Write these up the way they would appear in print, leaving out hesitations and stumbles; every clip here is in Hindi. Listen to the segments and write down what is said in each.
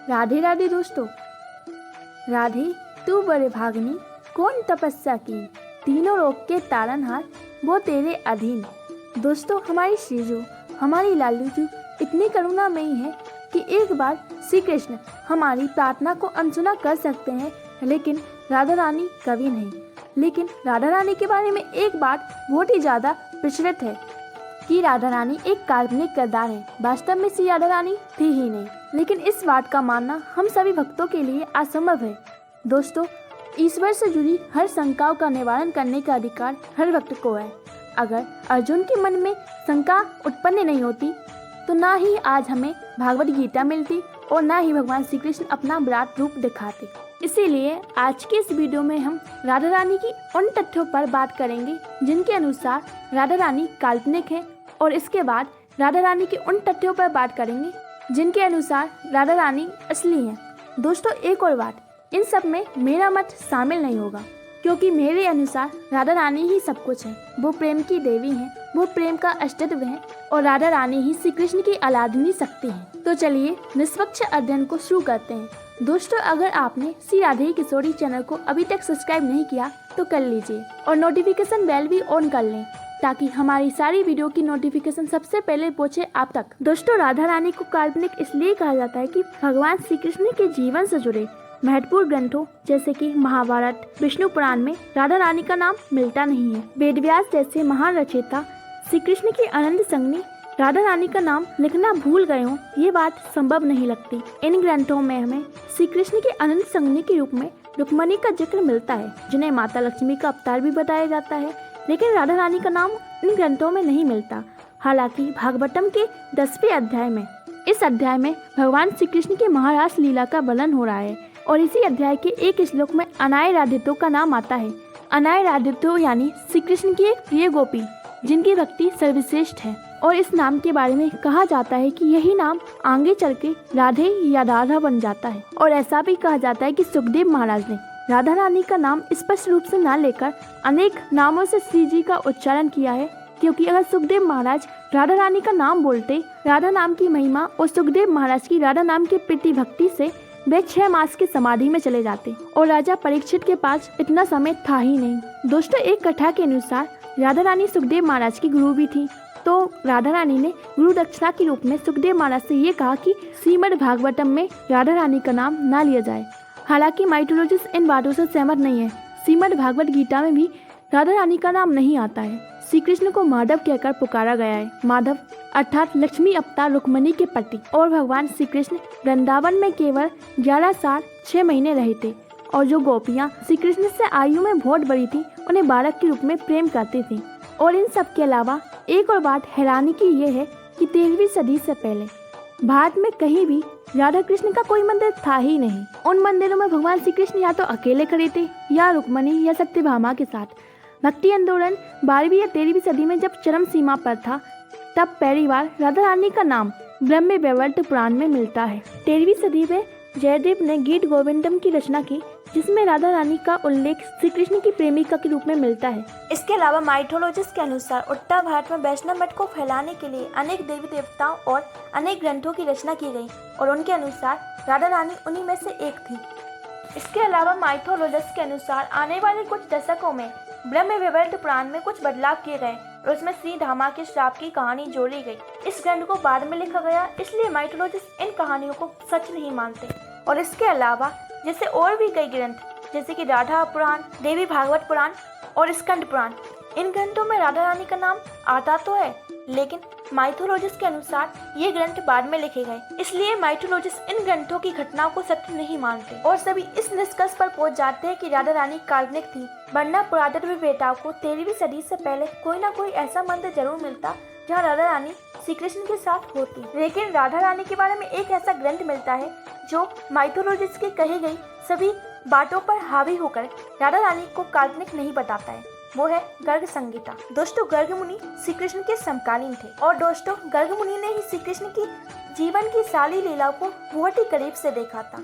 राधे राधे दोस्तों। राधे तू बड़े भागनी, कौन तपस्या की, तीनों लोक के तारनहार वो तेरे अधीन। दोस्तों, हमारी श्रीजू, हमारी लालू जी इतनी करुणामयी है कि एक बार श्री कृष्ण हमारी प्रार्थना को अनसुना कर सकते हैं, लेकिन राधा रानी कभी नहीं। लेकिन राधा रानी के बारे में एक बात बहुत ही ज़्यादा प्रचलित है कि राधा रानी एक काल्पनिक किरदार है, वास्तव में श्री राधा रानी थी ही नहीं। लेकिन इस बात का मानना हम सभी भक्तों के लिए असंभव है। दोस्तों, ईश्वर से जुड़ी हर शंकाओं का निवारण करने का अधिकार हर भक्त को है। अगर अर्जुन के मन में शंका उत्पन्न नहीं होती तो ना ही आज हमें भागवत गीता मिलती और ना ही भगवान श्री कृष्ण अपना विराट रूप दिखाते। इसीलिए आज के इस वीडियो में हम राधा रानी की उन तथ्यों पर बात करेंगे जिनके अनुसार राधा रानी काल्पनिक है, और इसके बाद राधा रानी की उन तथ्यों पर बात करेंगे जिनके अनुसार राधा रानी असली है। दोस्तों, एक और बात, इन सब में मेरा मत शामिल नहीं होगा, क्योंकि मेरे अनुसार राधा रानी ही सब कुछ है। वो प्रेम की देवी हैं, वो प्रेम का अस्तित्व है, और राधा रानी ही श्री कृष्ण की अलादनी शक्ति है। तो चलिए निष्पक्ष अध्ययन को शुरू करते हैं। दोस्तों, अगर आपने श्री राधे किशोरी चैनल को अभी तक सब्सक्राइब नहीं किया तो कर लीजिए और नोटिफिकेशन बेल भी ऑन कर लें, ताकि हमारी सारी वीडियो की नोटिफिकेशन सबसे पहले पहुंचे आप तक। दोस्तों, राधा रानी को काल्पनिक इसलिए कहा जाता है कि भगवान श्री कृष्ण के जीवन से जुड़े महत्वपूर्ण ग्रंथों जैसे कि महाभारत, विष्णु पुराण में राधा रानी का नाम मिलता नहीं है। वेदव्यास जैसे महान रचयिता श्री कृष्ण की अनंत संगनी राधा रानी का नाम लिखना भूल गए हों, ये बात संभव नहीं लगती। इन ग्रंथों में हमें श्री कृष्ण के अनंत संगनी के रूप में रुक्मणी का जिक्र मिलता है, जिन्हें माता लक्ष्मी का अवतार भी बताया जाता है, लेकिन राधा रानी का नाम इन ग्रंथों में नहीं मिलता। हालांकि भागवतम के 10वें अध्याय में, इस अध्याय में भगवान श्री कृष्ण की महारास लीला का वर्णन हो रहा है, और इसी अध्याय के एक श्लोक में अनाय राधितो का नाम आता है। अनाय राधितो यानी श्री कृष्ण की एक प्रिय गोपी जिनकी भक्ति सर्वश्रेष्ठ है, और इस नाम के बारे में कहा जाता है कि यही नाम आगे चल के राधे या राधा बन जाता है। और ऐसा भी कहा जाता है कि सुखदेव महाराज ने राधा रानी का नाम स्पष्ट रूप से न लेकर अनेक नामों से श्री जी का उच्चारण किया है, क्योंकि अगर सुखदेव महाराज राधा रानी का नाम बोलते, राधा नाम की महिमा और सुखदेव महाराज की राधा नाम के प्रति भक्ति से वे 6 मास की समाधि में चले जाते, और राजा परीक्षित के पास इतना समय था ही नहीं। दोस्तों, एक कथा के अनुसार राधा रानी सुखदेव महाराज की गुरु भी थी, तो राधा रानी ने गुरु दक्षिणा के रूप में सुखदेव महाराज से ये कहा कि श्रीमद् भागवतम में राधा रानी का नाम ना लिया जाए। हालांकि माइथोलॉजिस्ट इन बातों से सहमत नहीं है। श्रीमद् भागवत गीता में भी राधा रानी का नाम नहीं आता है। श्री कृष्ण को माधव कहकर पुकारा गया है। माधव अर्थात लक्ष्मी अवतार रुक्मणी के पति, और भगवान श्री कृष्ण वृंदावन में केवल 11 साल 6 महीने रहे थे, और जो गोपियाँ श्री कृष्ण से आयु में बहुत बड़ी थी उन्हें बालक के रूप में प्रेम करती थी। और इन सब के अलावा एक और बात हैरानी की ये है कि 13वीं सदी से पहले भारत में कहीं भी राधा कृष्ण का कोई मंदिर था ही नहीं। उन मंदिरों में भगवान श्री कृष्ण या तो अकेले खड़े थे या रुक्मणी या सत्यभामा के साथ। भक्ति आंदोलन 12वीं या 13वीं सदी में जब चरम सीमा पर था, तब पहली बार राधा रानी का नाम ब्रह्म वैवर्त पुराण में मिलता है। 13वीं सदी में जयदेव ने गीत गोविंदम की रचना की, जिसमें राधा रानी का उल्लेख श्री कृष्ण की प्रेमिका के रूप में मिलता है। इसके अलावा माइथोलॉजिस्ट के अनुसार उत्तर भारत में वैष्णव मत को फैलाने के लिए अनेक देवी देवताओं और अनेक ग्रंथों की रचना की गई, और उनके अनुसार राधा रानी उन्हीं में से एक थी। इसके अलावा माइथोलॉजिस्ट के अनुसार आने वाले कुछ दशकों में ब्रह्म वैवर्त पुराण में कुछ बदलाव किए गए, और उसमें श्री धामा के श्राप की कहानी जोड़ी गई। इस ग्रंथ को बाद में लिखा गया, इसलिए माइथोलॉजिस्ट इन कहानियों को सच नहीं मानते। और इसके अलावा जैसे और भी कई ग्रंथ जैसे कि राधा पुराण, देवी भागवत पुराण और स्कंद पुराण, इन ग्रंथों में राधा रानी का नाम आता तो है, लेकिन माइथोलॉजिस्ट के अनुसार ये ग्रंथ बाद में लिखे गए, इसलिए माइथोलॉजिस्ट इन ग्रंथों की घटनाओं को सत्य नहीं मानते, और सभी इस निष्कर्ष पर पहुंच जाते हैं कि राधा रानी काल्पनिक थी। वरना पुरातत्व वेताओं को 13वीं सदी से पहले कोई ना कोई ऐसा मंदिर जरूर मिलता जहाँ राधा रानी श्री कृष्ण के साथ होती। लेकिन राधा रानी के बारे में एक ऐसा ग्रंथ मिलता है जो माइथोलॉजिस्ट की कही गई सभी बातों पर हावी होकर राधा रानी को काल्पनिक नहीं बताता है। वो है गर्ग संगीता। दोस्तों, गर्ग मुनि श्री कृष्ण के समकालीन थे, और दोस्तों गर्ग मुनि ने ही श्री कृष्ण की जीवन की सारी लीलाओं को बहुत ही करीब से देखा था।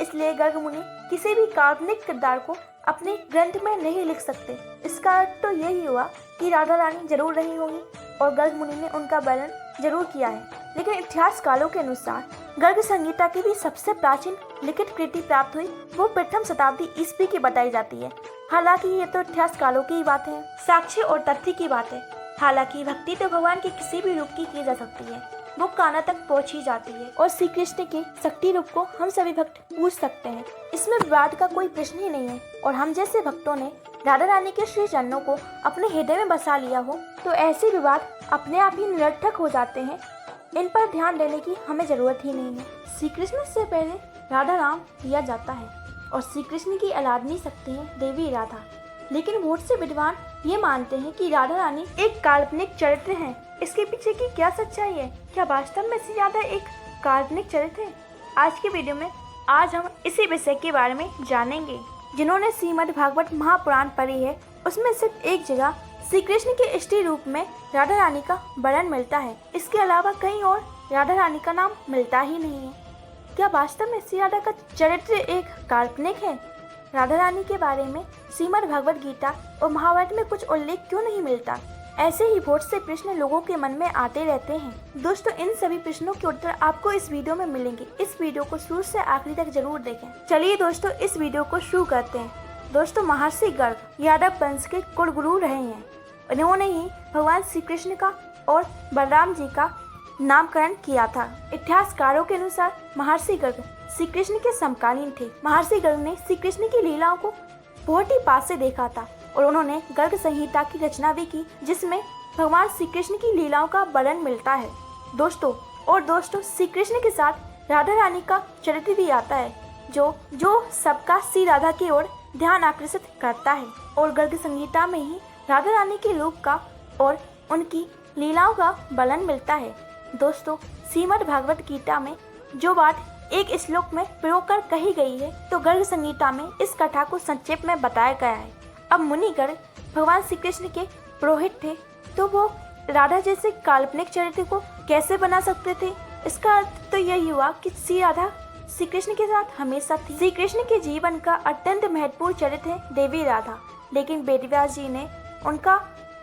इसलिए गर्ग मुनि किसी भी काल्पनिक किरदार को अपने ग्रंथ में नहीं लिख सकते। इसका अर्थ तो यही हुआ कि राधा रानी जरूर रही होंगी, और गर्ग मुनि ने उनका वर्णन जरूर किया है। लेकिन इतिहासकारों के अनुसार गर्ग संहिता की भी सबसे प्राचीन लिखित कृति प्राप्त हुई वो प्रथम शताब्दी ईस्वी की बताई जाती है। हालांकि ये तो इतिहासकारों की बात है, साक्ष्य और तथ्य की बात है। हालांकि भक्ति तो भगवान के किसी भी रूप की जा सकती है, वो काना तक पहुंची जाती है और श्री कृष्ण के शक्ति रूप को हम सभी भक्त पूज सकते हैं। इसमें विवाद का कोई प्रश्न ही नहीं है। और हम जैसे भक्तों ने राधा रानी के श्री चरणों को अपने हृदय में बसा लिया हो तो ऐसे विवाद अपने आप ही निरर्थक हो जाते हैं। इन पर ध्यान देने की हमें जरूरत ही नहीं है। श्री कृष्ण से पहले राधा राम लिया जाता है और श्री कृष्ण की आराधनीय शक्ति है देवी राधा। लेकिन बहुत से विद्वान ये मानते हैं कि राधा रानी एक काल्पनिक चरित्र है। इसके पीछे की क्या सच्चाई है? क्या वास्तव में श्री राधा एक काल्पनिक चरित्र है? आज की वीडियो में आज हम इसी विषय के बारे में जानेंगे। जिन्होंने श्रीमद् भागवत महापुराण पढ़ी है उसमें सिर्फ एक जगह श्री कृष्ण के स्त्री रूप में राधा रानी का वर्णन मिलता है। इसके अलावा कहीं और राधा रानी का नाम मिलता ही नहीं है। क्या वास्तव में श्री राधा का चरित्र एक काल्पनिक है? राधा रानी के बारे में श्रीमद् भगवद गीता और महाभारत में कुछ उल्लेख क्यों नहीं मिलता? ऐसे ही बहुत से प्रश्न लोगों के मन में आते रहते हैं। दोस्तों, इन सभी प्रश्नों के उत्तर आपको इस वीडियो में मिलेंगे। इस वीडियो को शुरू से आखिरी तक जरूर देखें। चलिए दोस्तों, इस वीडियो को शुरू करते हैं। दोस्तों, महर्षि गर्ग यादव वंश के कुलगुरु रहे हैं। उन्होंने ही भगवान श्री कृष्ण का और बलराम जी का नामकरण किया था। इतिहासकारों के अनुसार महर्षि गर्ग श्री कृष्ण के समकालीन थे। महर्षि गर्ग ने श्री कृष्ण की लीलाओं को बहुत ही पास से देखा था और उन्होंने गर्ग संहिता की रचना भी की, जिसमें भगवान श्री कृष्ण की लीलाओं का वर्णन मिलता है। दोस्तों श्री कृष्ण के साथ राधा रानी का चरित्र भी आता है जो सबका श्री राधा की ओर ध्यान आकर्षित करता है। और गर्ग संहिता में ही राधा रानी के रूप का और उनकी लीलाओं का वर्णन मिलता है। दोस्तों, श्रीमद् भागवत गीता में जो बात एक श्लोक में प्रयोग कर कही गई है तो गर्ग संहिता में इस कथा को संक्षेप में बताया गया है। अब मुनि गर्ग भगवान श्री कृष्ण के पुरोहित थे, तो वो राधा जैसे काल्पनिक चरित्र को कैसे बना सकते थे? इसका अर्थ तो यही हुआ कि श्री राधा श्री कृष्ण के साथ हमेशा थी। श्री कृष्ण के जीवन का अत्यंत महत्वपूर्ण चरित्र है देवी राधा, लेकिन वेदव्यास जी ने उनका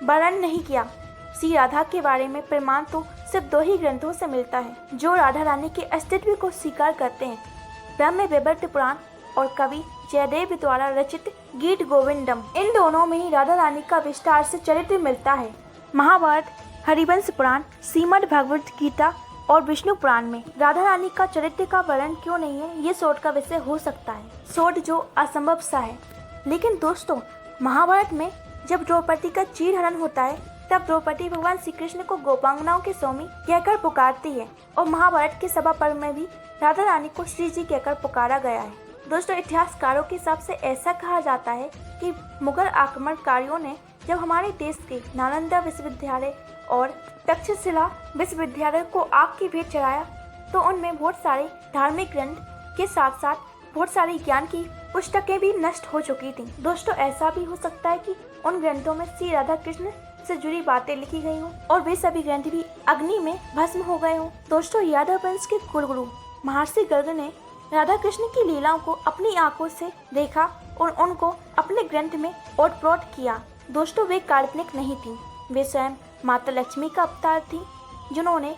वर्णन नहीं किया। श्री राधा के बारे में प्रमाण तो सिर्फ 2 ही ग्रंथों से मिलता है जो राधा रानी के अस्तित्व को स्वीकार करते हैं, ब्रह्म वैवर्त पुराण और कवि जयदेव द्वारा रचित गीत गोविंदम। इन दोनों में ही राधा रानी का विस्तार से चरित्र मिलता है। महाभारत, हरिवंश पुराण, श्रीमद् भागवत गीता और विष्णु पुराण में राधा रानी का चरित्र का वर्णन क्यों नहीं है, ये शोध का विषय हो सकता है, शोध जो असंभव सा है। लेकिन दोस्तों, महाभारत में जब द्रौपदी का चीरहरण होता है तब द्रौपदी भगवान श्री कृष्ण को गोपांगनाओं के स्वामी कहकर पुकारती है और महाभारत के सभा पर्व में भी राधा रानी को श्री जी कहकर पुकारा गया है। दोस्तों, इतिहासकारों के हिसाब से ऐसा कहा जाता है कि मुगल आक्रमणकारियों ने जब हमारे देश के नालंदा विश्वविद्यालय और तक्षशिला विश्वविद्यालय को आग की भेंट चढ़ाया तो उनमें बहुत सारे धार्मिक ग्रंथ के साथ साथ बहुत सारी ज्ञान की पुस्तकें भी नष्ट हो चुकी थी। दोस्तों, ऐसा भी हो सकता है कि उन ग्रंथों में श्री राधा कृष्ण से जुड़ी बातें लिखी गई हों और वे सभी ग्रंथ भी अग्नि में भस्म हो गए हों। दोस्तों, यादव वंश के कुलगुरु महर्षि गर्ग ने राधा कृष्ण की लीलाओं को अपनी आंखों से देखा और उनको अपने ग्रंथ में ओतप्रोत किया। दोस्तों, वे काल्पनिक नहीं थी, वे स्वयं माता लक्ष्मी का अवतार थी जिन्होंने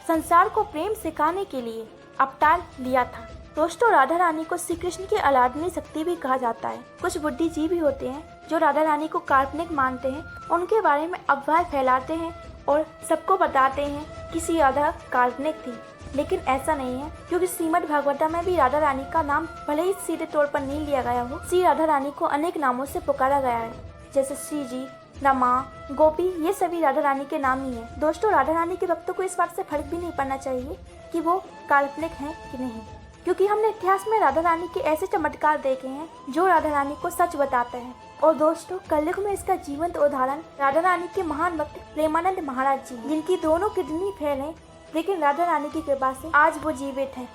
संसार को प्रेम सिखाने के लिए अवतार लिया था। दोस्तों, राधा रानी को श्री कृष्ण की आराधनीय शक्ति भी कहा जाता है। कुछ बुद्धिजीवी होते हैं जो राधा रानी को काल्पनिक मानते हैं, उनके बारे में अफवाह फैलाते हैं और सबको बताते हैं कि श्री राधा काल्पनिक थी, लेकिन ऐसा नहीं है, क्योंकि श्रीमद् भागवत में भी राधा रानी का नाम भले ही सीधे तौर पर नहीं लिया गया हो, श्री राधा रानी को अनेक नामों से पुकारा गया है, जैसे श्री जी, रमा, गोपी, ये सभी राधा रानी के नाम ही है। दोस्तों, राधा रानी के भक्तों को इस बात से फर्क भी नहीं पड़ना चाहिए कि वो काल्पनिक हैं कि नहीं, क्योंकि हमने इतिहास में राधा रानी के ऐसे चमत्कार देखे हैं जो राधा रानी को सच बताते हैं। और दोस्तों, कलयुग में इसका जीवंत उदाहरण राधा रानी के महान भक्त प्रेमानंद महाराज जी, जिनकी दोनों किडनी फेल हैं, लेकिन राधा रानी की कृपा से आज वो जीवित हैं।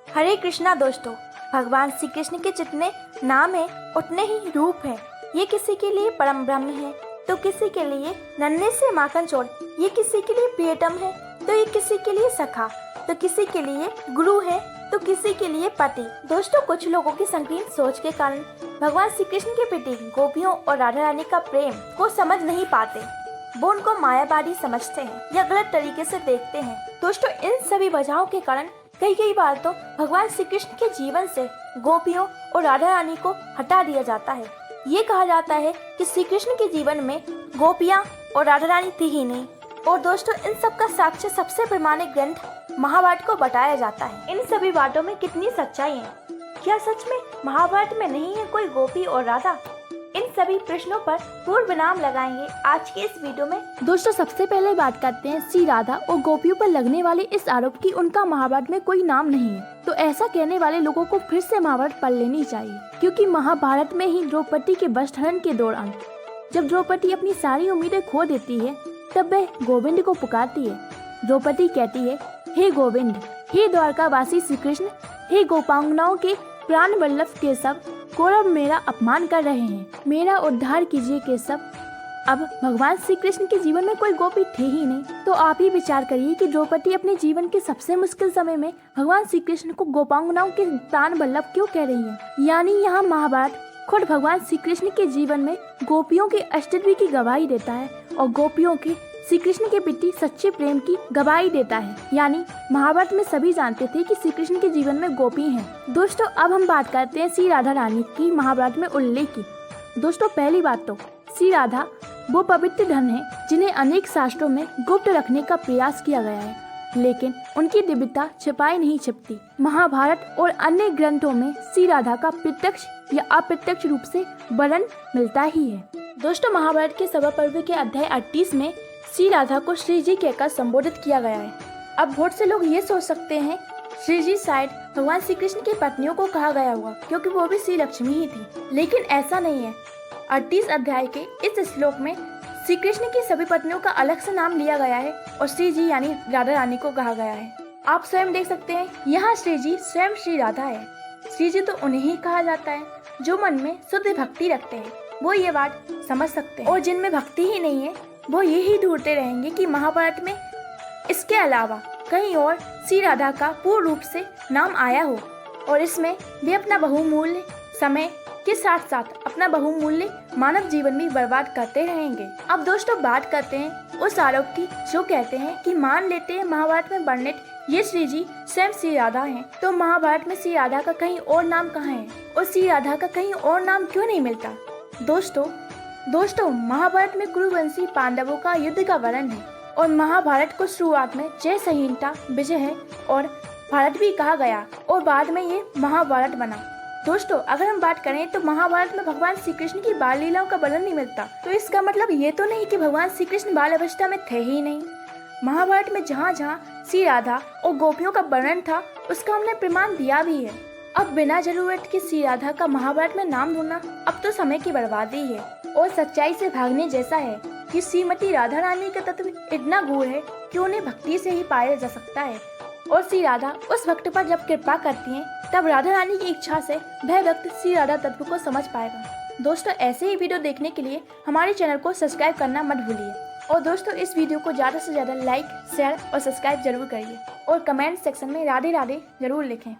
हरे कृष्णा। दोस्तों, भगवान श्री कृष्ण के जितने नाम है उतने ही रूप है। ये किसी के लिए परम ब्रह्म है तो किसी के लिए नन्हे से माखन चोर, ये किसी के लिए प्रियतम है तो ये किसी के लिए सखा, तो किसी के लिए गुरु है तो किसी के लिए पति। दोस्तों, कुछ लोगों की संकीर्ण सोच के कारण भगवान श्री कृष्ण के प्रति गोपियों और राधा रानी का प्रेम को समझ नहीं पाते, वो उनको मायावादी समझते हैं या गलत तरीके से देखते हैं। दोस्तों, इन सभी वजहों के कारण कई बार तो भगवान श्री कृष्ण के जीवन से गोपियों और राधा रानी को हटा दिया जाता है। ये कहा जाता है कि श्री कृष्ण के जीवन में गोपियाँ और राधा रानी थी ही नहीं। और दोस्तों, इन सब का साक्ष्य सबसे प्रामाणिक ग्रंथ महाभारत को बताया जाता है। इन सभी बातों में कितनी सच्चाई है? क्या सच में महाभारत में नहीं है कोई गोपी और राधा? इन सभी प्रश्नों पर पूर्ण विराम लगाएंगे आज के इस वीडियो में। दोस्तों, सबसे पहले बात करते हैं श्री राधा और गोपियों पर लगने वाले इस आरोप की उनका महाभारत में कोई नाम नहीं है। तो ऐसा कहने वाले लोगों को फिर से महाभारत पढ़ लेनी चाहिए, क्योंकि महाभारत में ही द्रौपदी के वस्त्रहरण के दौरान जब द्रौपदी अपनी सारी उम्मीदें खो देती है, तब वह गोविंद को पुकारती है। द्रौपदी कहती है, हे गोविंद, हे द्वारकावासी श्री कृष्ण, हे गोपांगनाओं के प्राण वल्लभ केशव, कौरव मेरा अपमान कर रहे हैं, मेरा उद्धार कीजिए केशव। अब भगवान श्री कृष्ण के जीवन में कोई गोपी थे ही नहीं, तो आप ही विचार करिए कि द्रौपदी अपने जीवन के सबसे मुश्किल समय में भगवान श्री कृष्ण को गोपांगनाओं के प्राण वल्लभ क्यों कह रही है। यानी यहाँ महाभारत खुद भगवान श्री कृष्ण के जीवन में गोपियों के अस्तित्व की गवाही देता है और गोपियों के श्री कृष्ण के प्रति सच्चे प्रेम की गवाही देता है। यानी महाभारत में सभी जानते थे कि श्री कृष्ण के जीवन में गोपी हैं। दोस्तों, अब हम बात करते हैं श्री राधा रानी की महाभारत में उल्लेख की। दोस्तों, पहली बात तो श्री राधा वो पवित्र धन है जिन्हें अनेक शास्त्रों में गुप्त रखने का प्रयास किया गया है, लेकिन उनकी दिव्यता छिपाई नहीं छिपती। महाभारत और अन्य ग्रंथों में श्री राधा का प्रत्यक्ष या अप्रत्यक्ष रूप से वर्णन मिलता ही है। दोस्तों, महाभारत के सभा पर्व के अध्याय 38 में श्री राधा को श्री जी कहकर संबोधित किया गया है। अब बहुत से लोग ये सोच सकते हैं श्री जी शायद भगवान श्री कृष्ण की पत्नियों को कहा गया होगा, क्योंकि वो भी श्री लक्ष्मी ही थी, लेकिन ऐसा नहीं है। 38 अध्याय के इस श्लोक में श्री कृष्ण की सभी पत्नियों का अलग से नाम लिया गया है और श्री जी यानी राधा रानी को कहा गया है। आप स्वयं देख सकते हैं, यहाँ श्री जी स्वयं श्री राधा है। श्री जी तो उन्हें ही कहा जाता है जो मन में शुद्ध भक्ति रखते हैं, वो ये बात समझ सकते हैं, और जिनमें भक्ति ही नहीं है वो यही ढूंढते रहेंगे कि महाभारत में इसके अलावा कहीं और श्री राधा का पूर्ण रूप से नाम आया हो, और इसमें वे अपना बहुमूल्य समय के साथ साथ अपना बहुमूल्य मानव जीवन भी बर्बाद करते रहेंगे। अब दोस्तों, बात करते हैं उस आरोप की जो कहते हैं कि मान लेते हैं महाभारत में वर्णित ये श्री जी स्वयं श्री राधा हैं, तो महाभारत में श्री राधा का कहीं और नाम कहाँ है और श्री राधा का कहीं और नाम क्यों नहीं मिलता? दोस्तों, महाभारत में कुरुवंशी पांडवों का युद्ध का वर्णन है और महाभारत को शुरुआत में जय संहिता विजय है और भारत भी कहा गया और बाद में ये महाभारत बना। दोस्तों, अगर हम बात करें तो महाभारत में भगवान श्री कृष्ण की बाल लीलाओं का वर्णन नहीं मिलता, तो इसका मतलब ये तो नहीं कि भगवान श्री कृष्ण बाल अवस्था में थे ही नहीं। महाभारत में जहाँ जहाँ श्री राधा और गोपियों का वर्णन था उसका हमने प्रमाण दिया भी है। अब बिना जरूरत के श्री राधा का महाभारत में नाम ढूंढना अब तो समय की बर्बादी है और सच्चाई से भागने जैसा है कि श्रीमती राधा रानी का तत्व इतना गूढ़ है कि उन्हें भक्ति से ही पाया जा सकता है, और श्री राधा उस भक्त पर जब कृपा करती हैं तब राधा रानी की इच्छा से वह भक्त श्री राधा तत्व को समझ पाएगा। दोस्तों, ऐसे ही वीडियो देखने के लिए हमारे चैनल को सब्सक्राइब करना मत भूलिए, और दोस्तों इस वीडियो को ज़्यादा से ज़्यादा लाइक, शेयर और सब्सक्राइब जरूर करिए, और कमेंट सेक्शन में राधे राधे जरूर लिखें।